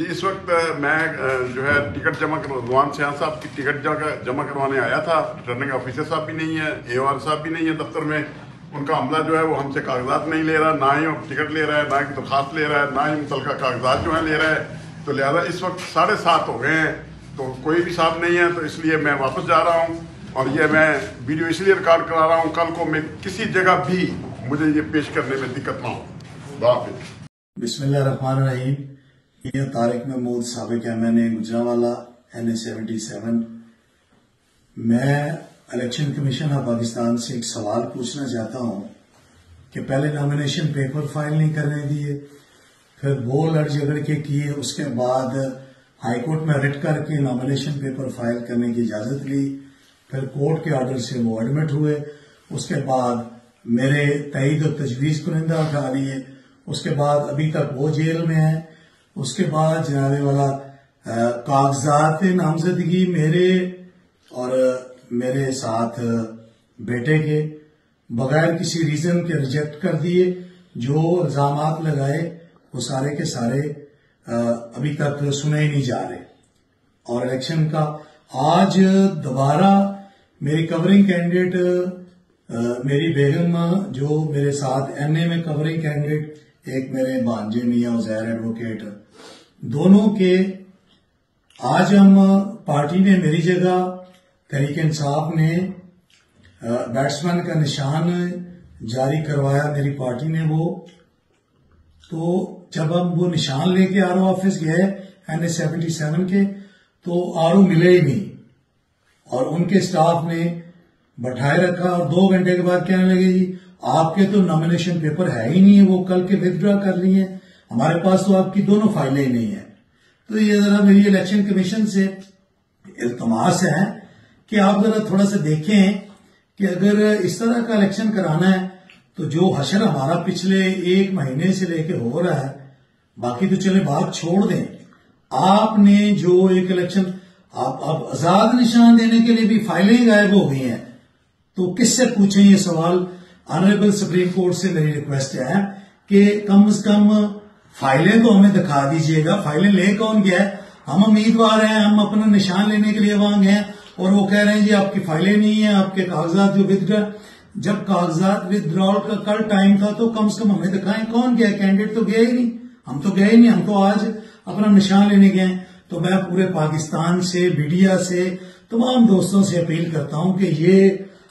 जी इस वक्त मैं जो है टिकट जमा कर रिजवान सियाह साहब की टिकट जमा करवाने आया था। रिटर्निंग ऑफिसर साहब भी नहीं है, AOR साहब भी नहीं है दफ्तर में। उनका अमला जो है वो हमसे कागजात नहीं ले रहा, ना ही टिकट ले रहा है, ना ही दरखास्त ले रहा है, ना ही मुतलका कागजात जो है ले रहा है। तो लिहाजा इस वक्त 7:30 हो गए हैं, तो कोई भी साहब नहीं है, तो इसलिए मैं वापस जा रहा हूँ। और ये मैं वीडियो इसलिए रिकॉर्ड करा रहा हूँ, कल को मैं किसी जगह भी मुझे ये पेश करने में दिक्कत ना हो। बिस्मिल्लाहिर्रहमानिर्रहीम। ये तारिक महमूद साबिक MNA गुजरांवाला NA 77। मैं इलेक्शन कमीशन ऑफ पाकिस्तान से एक सवाल पूछना चाहता हूं कि पहले नॉमिनेशन पेपर फाइल नहीं करने दिए, फिर वो लड़ झगड़ के किए, उसके बाद हाईकोर्ट में रिट करके नॉमिनेशन पेपर फाइल करने की इजाजत ली, फिर कोर्ट के ऑर्डर से वो एडमिट हुए, उसके बाद मेरे तईद और तजवीज कुनिंदा उठा लिए, उसके बाद अभी तक वो जेल में है। उसके बाद जनाबे वाला कागजात नामजदगी मेरे और मेरे साथ बेटे के बगैर किसी रीजन के रिजेक्ट कर दिए। जो इल्जामात लगाए वो सारे के सारे अभी तक सुने ही नहीं जा रहे। और इलेक्शन का आज दोबारा मेरी कवरिंग कैंडिडेट मेरी बेगम जो मेरे साथ NA में कवरिंग कैंडिडेट, एक मेरे भांजे मियां उजैर एडवोकेट, दोनों के आज हम पार्टी ने मेरी जगह तहरीक इंसाफ ने बैट्समैन का निशान जारी करवाया मेरी पार्टी ने। वो तो जब हम वो निशान लेके RO ऑफिस गए NA 77 के, तो RO मिले ही नहीं और उनके स्टाफ ने बैठाए रखा और 2 घंटे के बाद कहने लगे जी आपके तो नॉमिनेशन पेपर है ही नहीं है, वो कल के विथड्रॉ कर लिए, हमारे पास तो आपकी दोनों फाइलें ही नहीं है। तो ये जरा मेरी इलेक्शन कमीशन से इल्तमास है कि आप जरा थोड़ा सा देखें कि अगर इस तरह का इलेक्शन कराना है तो जो हशर हमारा पिछले 1 महीने से लेके हो रहा है, बाकी तो चले बात छोड़ दें, आपने जो एक इलेक्शन आप आजाद निशान देने के लिए भी फाइलें गायब हो गई हैं, तो किससे पूछें ये सवाल। ऑनरेबल सुप्रीम कोर्ट से मेरी रिक्वेस्ट है कि कम से कम फाइलें तो हमें दिखा दीजिएगा। फाइलें ले कौन गया है? हम उम्मीदवार हैं, हम अपना निशान लेने के लिए वहां गए और वो कह रहे हैं जी आपकी फाइलें नहीं है, आपके कागजात जो विदड्रॉ। जब कागजात विदड्रॉल का कल टाइम था तो कम से कम हमें दिखाएं कौन गया। कैंडिडेट तो गया ही नहीं, हम तो गए ही नहीं, हम तो आज अपना निशान लेने गए। तो मैं पूरे पाकिस्तान से, मीडिया से, तमाम दोस्तों से अपील करता हूं कि ये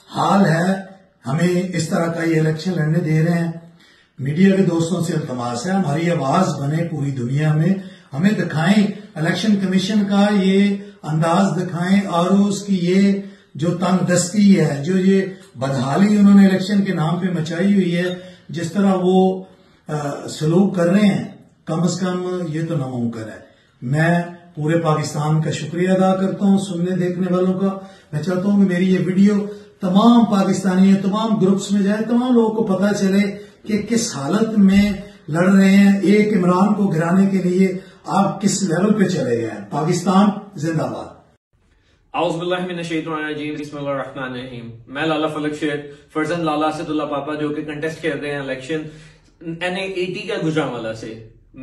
हाल है, हमें इस तरह का ये इलेक्शन लड़ने दे रहे हैं। मीडिया के दोस्तों से इल्तमास है हमारी आवाज बने पूरी दुनिया में, हमें दिखाएं इलेक्शन कमीशन का ये अंदाज दिखाएं और उसकी ये जो तंगदस्ती है, जो ये बदहाली उन्होंने इलेक्शन के नाम पे मचाई हुई है, जिस तरह वो सलूक कर रहे हैं, कम से कम ये तो नामुमकिन है। मैं पूरे पाकिस्तान का शुक्रिया अदा करता हूं सुनने देखने वालों का। मैं चाहता हूं कि मेरी ये वीडियो तमाम पाकिस्तानी तमाम ग्रुप्स में जाए, तमाम लोगों को पता चले कि किस हालत में लड़ रहे हैं। एक इमरान को गिराने के लिए आप किस लेवल पे चले गए हैं। पाकिस्तान जिंदाबाद। मैं लाला फलक शेख फरजंद लाला असदुल्ला पापा जो कि कंटेस्ट कर रहे हैं इलेक्शन NA 80 का गुजरांवाला से।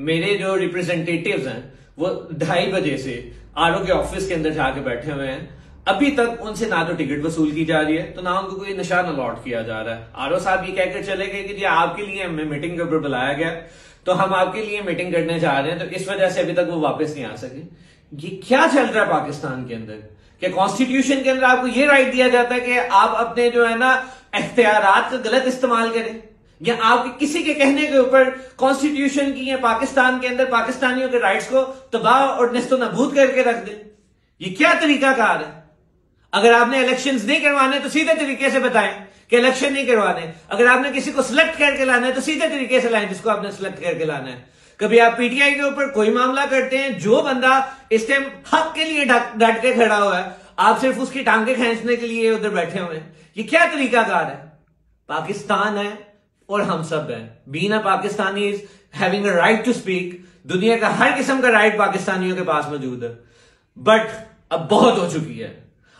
मेरे जो रिप्रेजेंटेटिव्स हैं वो 2:30 बजे से RO के ऑफिस के अंदर जाके बैठे हुए हैं। अभी तक उनसे ना तो टिकट वसूल की जा रही है, तो ना उनको कोई निशान अलॉट किया जा रहा है। RO साहब ये कहकर चले गए कि जी आपके लिए हमें मीटिंग के ऊपर बुलाया गया, तो हम आपके लिए मीटिंग करने जा रहे हैं, तो इस वजह से अभी तक वो वापस नहीं आ सके। ये क्या चल रहा है पाकिस्तान के अंदर? क्या कॉन्स्टिट्यूशन के अंदर आपको ये राइट दिया जाता है कि आप अपने जो है ना इख्तियारात का गलत इस्तेमाल करें, या आपके किसी के कहने के ऊपर कॉन्स्टिट्यूशन की या पाकिस्तान के अंदर पाकिस्तानियों के राइट्स को तबाह और निस्तो नबूद करके रख दें? ये क्या तरीकाकार है? अगर आपने इलेक्शंस नहीं करवाने तो सीधे तरीके से बताएं कि इलेक्शन नहीं करवाने। अगर आपने किसी को सिलेक्ट करके लाना है तो सीधे तरीके से लाएं जिसको आपने सिलेक्ट करके लाना है। कभी आप PTI के ऊपर कोई मामला करते हैं, जो बंदा इस टाइम हक के लिए डट के खड़ा हुआ है, आप सिर्फ उसकी टांगे खींचने के लिए उधर बैठे हुए हैं। ये क्या तरीकाकार है? पाकिस्तान है और हम सब हैं। Being a Pakistani is having a right to speak. दुनिया का हर किस्म का राइट पाकिस्तानियों के पास मौजूद है, बट अब बहुत हो चुकी है।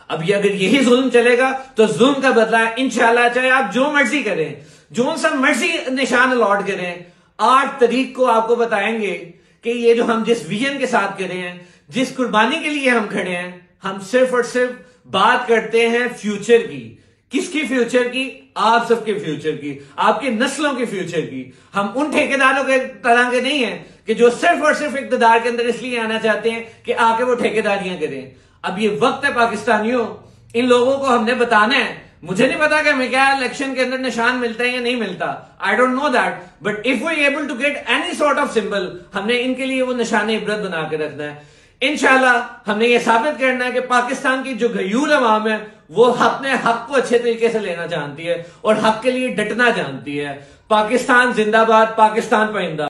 अब ये अगर यही जुल्म चलेगा तो जुल्म का बदला इंशाल्लाह, चाहे आप जो मर्जी करें, जो सा मर्जी निशान अलॉट करें, 8 तारीख को आपको बताएंगे कि ये जो हम जिस विजन के साथ कर रहे हैं, जिस कुर्बानी के लिए हम खड़े हैं, हम सिर्फ और सिर्फ बात करते हैं फ्यूचर की। किसकी फ्यूचर की? आप सबके फ्यूचर की, आपके नस्लों के फ्यूचर की। हम उन ठेकेदारों के तरह के नहीं हैं कि जो सिर्फ और सिर्फ इक़्तिदार के अंदर इसलिए आना चाहते हैं कि आके वो ठेकेदारियां करें। अब ये वक्त है पाकिस्तानियों, इन लोगों को हमने बताना है। मुझे नहीं पता कि हमें क्या इलेक्शन के अंदर निशान मिलता है या नहीं मिलता, I don't know that, but if we able to get any sort of symbol, हमने इनके लिए वो निशान इबरत बना के रखना है। इंशाल्लाह हमने ये साबित करना है कि पाकिस्तान की जो गयूर अवाम है वो अपने हक को अच्छे तरीके से लेना जानती है और हक के लिए डटना जानती है। पाकिस्तान जिंदाबाद, पाकिस्तान पाइंदा।